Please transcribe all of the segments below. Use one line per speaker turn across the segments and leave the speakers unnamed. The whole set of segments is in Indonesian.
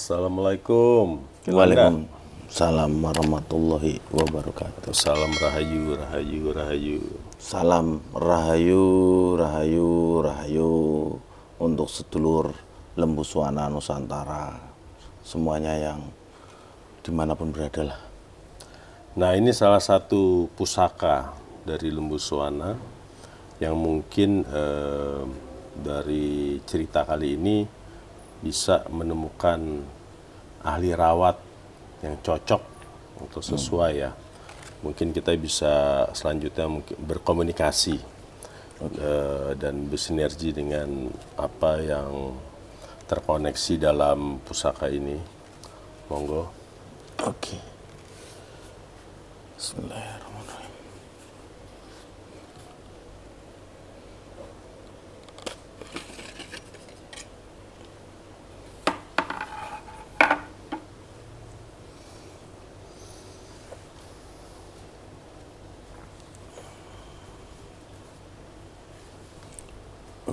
Assalamualaikum.
Waalaikumsalam warahmatullahi wabarakatuh.
Salam rahayu, rahayu, rahayu.
Salam rahayu, rahayu, rahayu untuk sedulur Lembu Suwana Nusantara, semuanya yang dimanapun berada lah.
Nah, ini salah satu pusaka dari Lembu Suwana yang mungkin dari cerita kali ini bisa menemukan ahli rawat yang cocok untuk sesuai ya. Mungkin kita bisa selanjutnya mungkin berkomunikasi dan bersinergi dengan apa yang terkoneksi dalam pusaka ini. Monggo.
Oke. Bismillahirrahmanirrahim.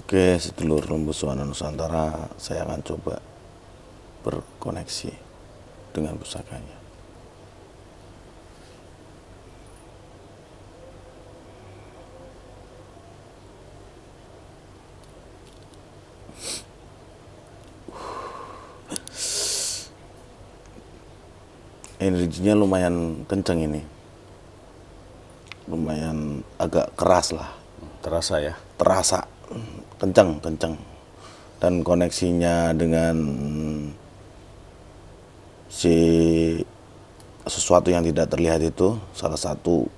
Oke, sedulur Lembu Suwana Nusantara, saya akan coba berkoneksi dengan pusakanya. Energinya lumayan kenceng ini, lumayan agak keras lah.
Terasa ya?
Terasa kenceng dan koneksinya dengan si sesuatu yang tidak terlihat itu salah satu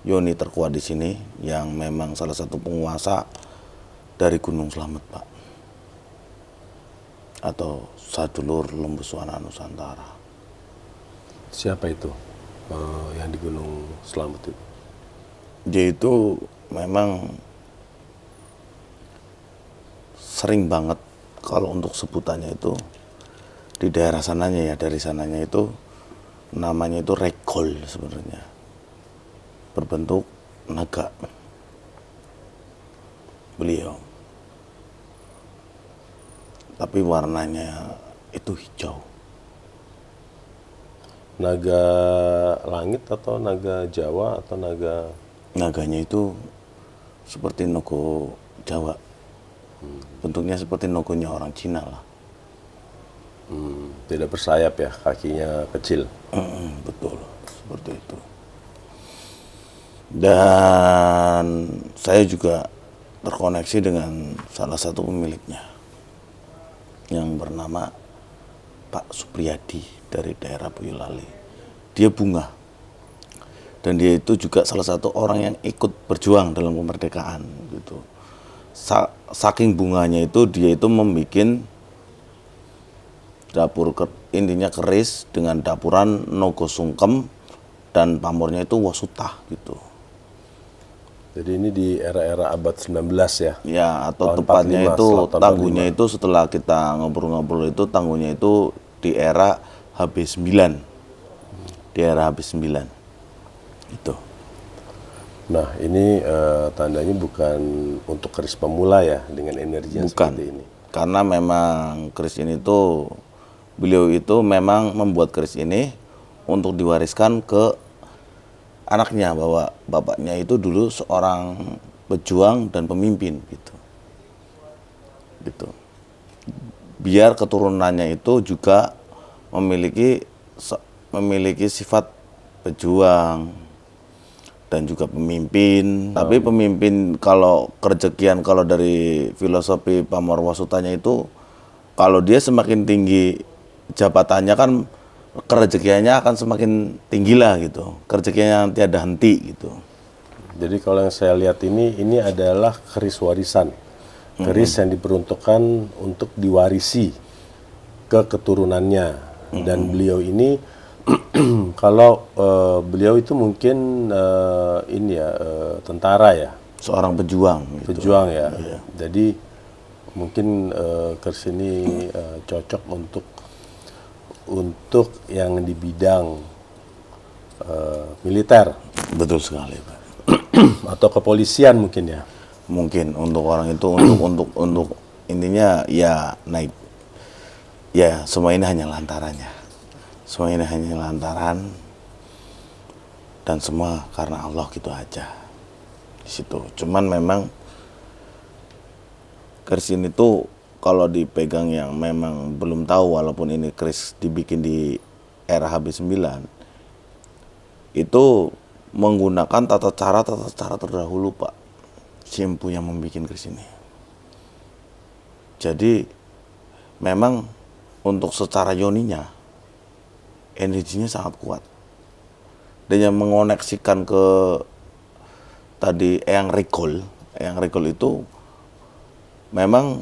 yoni terkuat di sini yang memang salah satu penguasa dari Gunung Slamet, Pak, atau sadulur Lembu Suwana Nusantara.
Siapa itu yang di Gunung Slamet itu?
Dia itu memang sering banget kalau untuk sebutannya itu di daerah sananya ya, dari sananya itu namanya itu regol sebenarnya, berbentuk naga beliau, tapi warnanya itu hijau.
Naga langit atau naga Jawa atau naga?
Naganya itu seperti nogo Jawa, bentuknya seperti nogonya orang Cina lah.
Tidak bersayap ya, kakinya kecil.
Betul, seperti itu. Dan saya juga terkoneksi dengan salah satu pemiliknya yang bernama Pak Supriyadi dari daerah Boyolali. Dia bunga, dan dia itu juga salah satu orang yang ikut berjuang dalam kemerdekaan gitu. Saking bunganya itu, dia itu membuat dapur intinya keris dengan dapuran nogo sungkem dan pamornya itu wasutah gitu.
Jadi ini di era-era abad 19 ya?
Ya, atau
Tahun
tepatnya
45,
itu
tahun
tangguhnya
45.
itu setelah kita ngobrol-ngobrol itu tangguhnya itu di era HB9. Di era HB9. Itu.
Nah, ini tandanya bukan untuk keris pemula ya, dengan energi yang
Bukan.
seperti ini.
Karena memang keris ini tuh, beliau itu memang membuat keris ini untuk diwariskan ke anaknya, bahwa bapaknya itu dulu seorang pejuang dan pemimpin gitu. Gitu. Biar keturunannya itu juga memiliki sifat pejuang dan juga pemimpin. Tapi pemimpin kalau kerejekian, kalau dari filosofi pamor wasutanya itu, kalau dia semakin tinggi jabatannya kan kerejekiannya akan semakin tinggi lah gitu. Kerejekiannya yang tiada henti gitu.
Jadi kalau yang saya lihat ini adalah keris warisan. Keris yang diperuntukkan untuk diwarisi ke keturunannya. Dan beliau ini, kalau beliau itu mungkin tentara ya?
Seorang pejuang gitu.
Pejuang ya. Iya. Jadi mungkin keris ini cocok untuk yang di bidang militer.
Betul sekali, Pak.
Atau kepolisian mungkin ya.
Mungkin untuk orang itu untuk intinya ya naik ya semua ini hanya lantarannya. Semua ini hanya lantaran dan semua karena Allah gitu aja. Di situ. Cuman memang keris ini tuh kalau dipegang yang memang belum tahu, walaupun ini keris dibikin di era HB9, itu menggunakan tata cara terdahulu, Pak. Si empu yang membuat keris ini. Jadi memang untuk secara yoninya energinya sangat kuat. Dan yang mengoneksikan ke tadi Eyang Rigol itu memang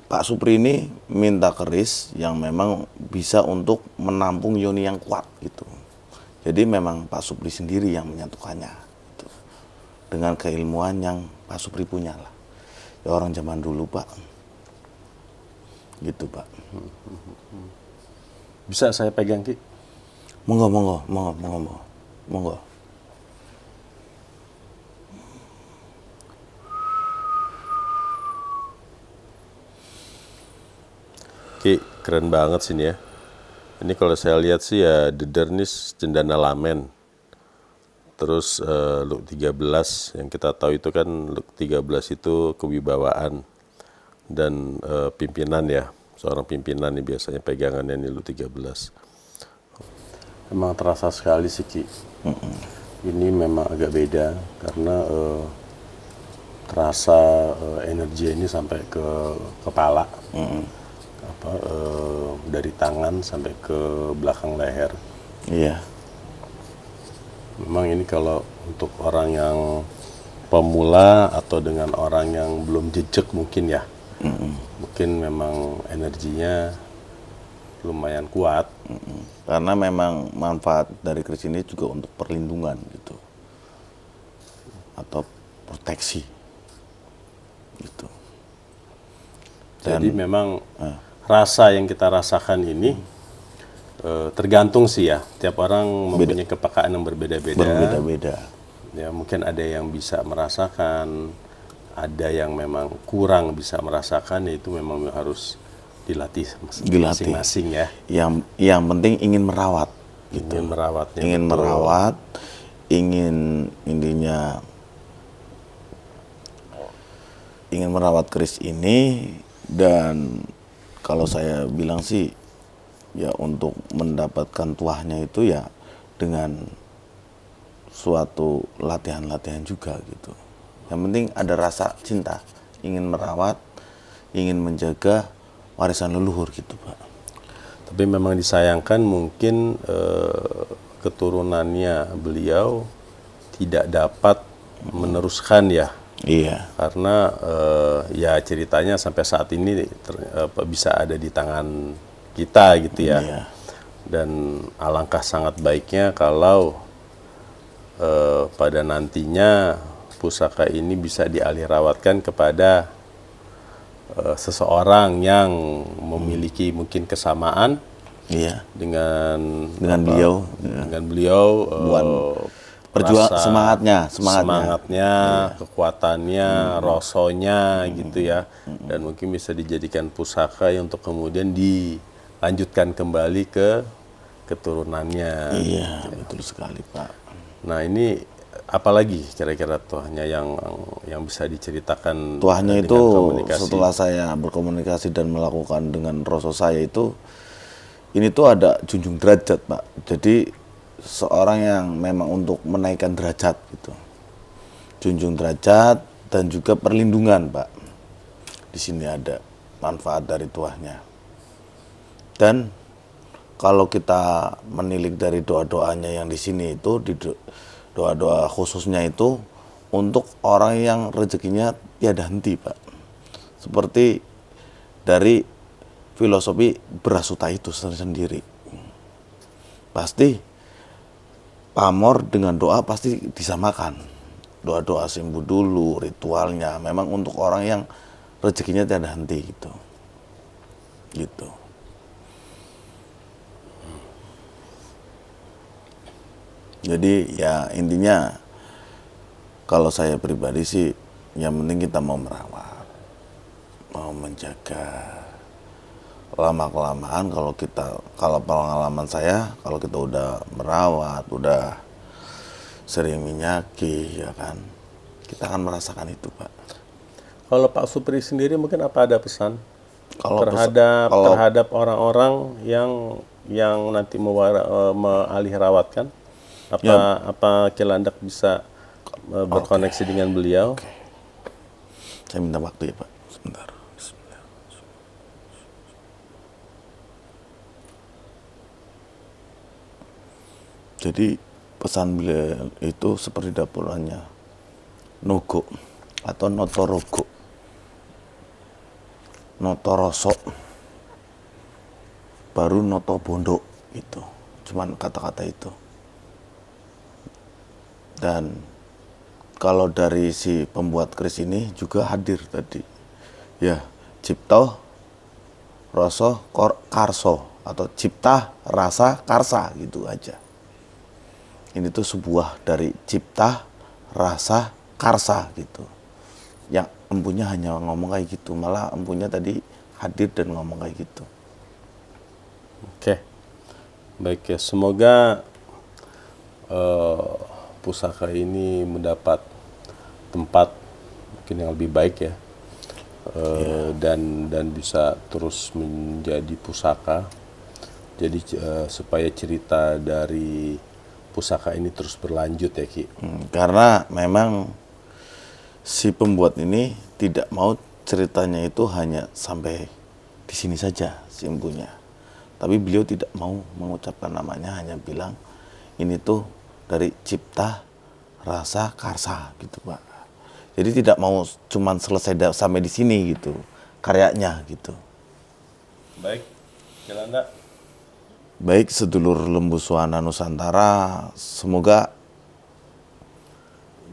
Pak Supri ini minta keris yang memang bisa untuk menampung yoni yang kuat gitu. Jadi memang Pak Supri sendiri yang menyatukannya gitu. Dengan keilmuan yang Pak Supri punya lah. Ya orang zaman dulu, Pak. Gitu, Pak.
Bisa saya pegang, Ki?
Monggo.
Ki, keren banget sini ya. Ini kalau saya lihat sih ya Dedernis Cendana Lamen. Terus Luk 13 yang kita tahu itu kan Luk 13 itu kewibawaan dan pimpinan ya. Seorang pimpinan nih biasanya pegangannya nih Luk 13. Memang terasa sekali sih, Ki. Ini memang agak beda karena terasa energi ini sampai ke kepala. Dari tangan sampai ke belakang leher.
Iya.
Memang ini kalau untuk orang yang pemula atau dengan orang yang belum jejak mungkin ya, mungkin memang energinya lumayan kuat.
Karena memang manfaat dari keris ini juga untuk perlindungan gitu, atau proteksi gitu.
Jadi memang rasa yang kita rasakan ini tergantung sih ya, tiap orang mempunyai kepekaan yang berbeda-beda. Ya mungkin ada yang bisa merasakan, ada yang memang kurang bisa merasakan, yaitu memang harus dilatih masing-masing ya.
Yang penting ingin merawat gitu.
Ingin merawatnya.
Ingin
betul.
merawat, ingin intinya ingin merawat keris ini. Dan kalau saya bilang sih ya untuk mendapatkan tuahnya itu ya dengan suatu latihan-latihan juga gitu. Yang penting ada rasa cinta, ingin merawat, ingin menjaga warisan leluhur gitu, Pak.
Tapi memang disayangkan mungkin keturunannya beliau tidak dapat meneruskan ya.
Iya.
Karena ya ceritanya sampai saat ini bisa ada di tangan kita gitu ya.
Iya.
Dan alangkah sangat baiknya kalau pada nantinya pusaka ini bisa dialihrawatkan kepada seseorang yang memiliki mungkin kesamaan
Iya.
dengan
beliau.
Dengan beliau
Perjuang semangatnya,
kekuatannya, rosonya gitu ya. Dan mungkin bisa dijadikan pusaka yang untuk kemudian dilanjutkan kembali ke keturunannya.
Iya, betul sekali, Pak.
Nah, ini apalagi kira-kira tuahnya yang bisa diceritakan?
Tuahnya
dengan
itu
komunikasi?
Setelah saya berkomunikasi dan melakukan dengan roso saya itu, ini tuh ada junjung derajat, Pak. Jadi seorang yang memang untuk menaikkan derajat gitu. Junjung derajat dan juga perlindungan, Pak. Di sini ada manfaat dari tuahnya. Dan kalau kita menilik dari doa-doanya yang di sini itu, di doa-doa khususnya itu untuk orang yang rezekinya tiada henti, Pak. Seperti dari filosofi berasuta itu sendiri. Pasti pamor dengan doa pasti disamakan. Doa-doa sembuh dulu, ritualnya memang untuk orang yang rezekinya tiada henti gitu. Gitu. Jadi ya intinya kalau saya pribadi sih yang penting kita mau merawat, mau menjaga lama-kelamaan kalau pengalaman saya, kalau kita udah merawat, udah sering minyaki, ya kan, kita akan merasakan itu, Pak.
Kalau Pak Supri sendiri mungkin apa ada pesan
Kalau
terhadap orang-orang yang nanti mengalih rawatkan? Apa Cilandak bisa berkoneksi dengan beliau?
Saya minta waktu ya, Pak, sebentar. Bismillah. Jadi pesan beliau itu seperti dapurannya Nogo atau Notorogo, Notoroso, baru Notobondo, itu cuman kata-kata itu. Dan kalau dari si pembuat keris ini juga hadir tadi, ya, Cipto Rasa Karso atau Cipta Rasa Karsa, gitu aja. Ini tuh sebuah dari Cipta Rasa Karsa gitu. Yang empunya hanya ngomong kayak gitu, malah empunya tadi hadir dan ngomong kayak gitu.
Oke, baik ya. Semoga pusaka ini mendapat tempat mungkin yang lebih baik ya, dan bisa terus menjadi pusaka. Jadi supaya cerita dari pusaka ini terus berlanjut ya, Ki.
Karena memang si pembuat ini tidak mau ceritanya itu hanya sampai di sini saja si empunya. Tapi beliau tidak mau mengucapkan namanya, hanya bilang ini tuh dari Cipta Rasa Karsa gitu, Pak. Jadi tidak mau cuman selesai sampai di sini gitu karyanya gitu.
Baik, Cilandak.
Baik sedulur Lembu Suwana Nusantara, semoga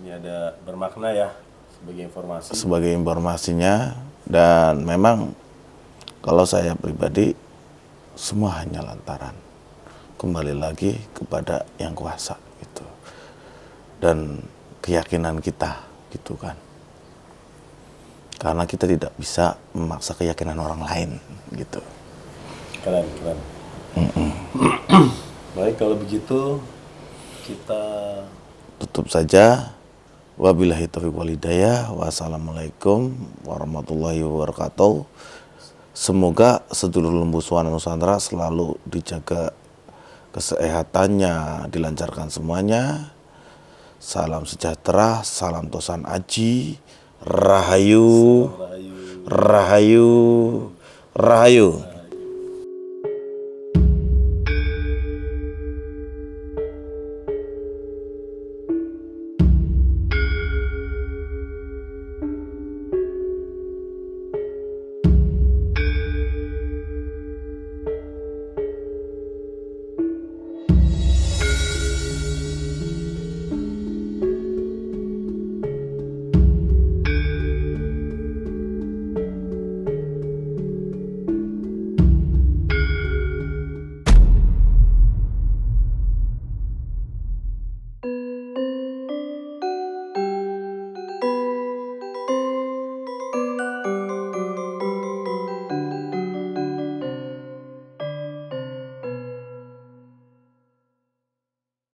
Ini ada bermakna ya sebagai informasi.
sebagai informasinya. Dan memang kalau saya pribadi semua hanya lantaran kembali lagi kepada Yang Kuasa gitu, dan keyakinan kita gitu kan, karena kita tidak bisa memaksa keyakinan orang lain gitu.
Keren. Baik, kalau begitu kita
Tutup saja. Wabillahi taufiq wal hidayah. Wassalamualaikum warahmatullahi wabarakatuh. Semoga sedulur Lembu Suwana Nusantara selalu dijaga kesehatannya, dilancarkan semuanya. Salam sejahtera, salam tosan aji, rahayu, rahayu, rahayu.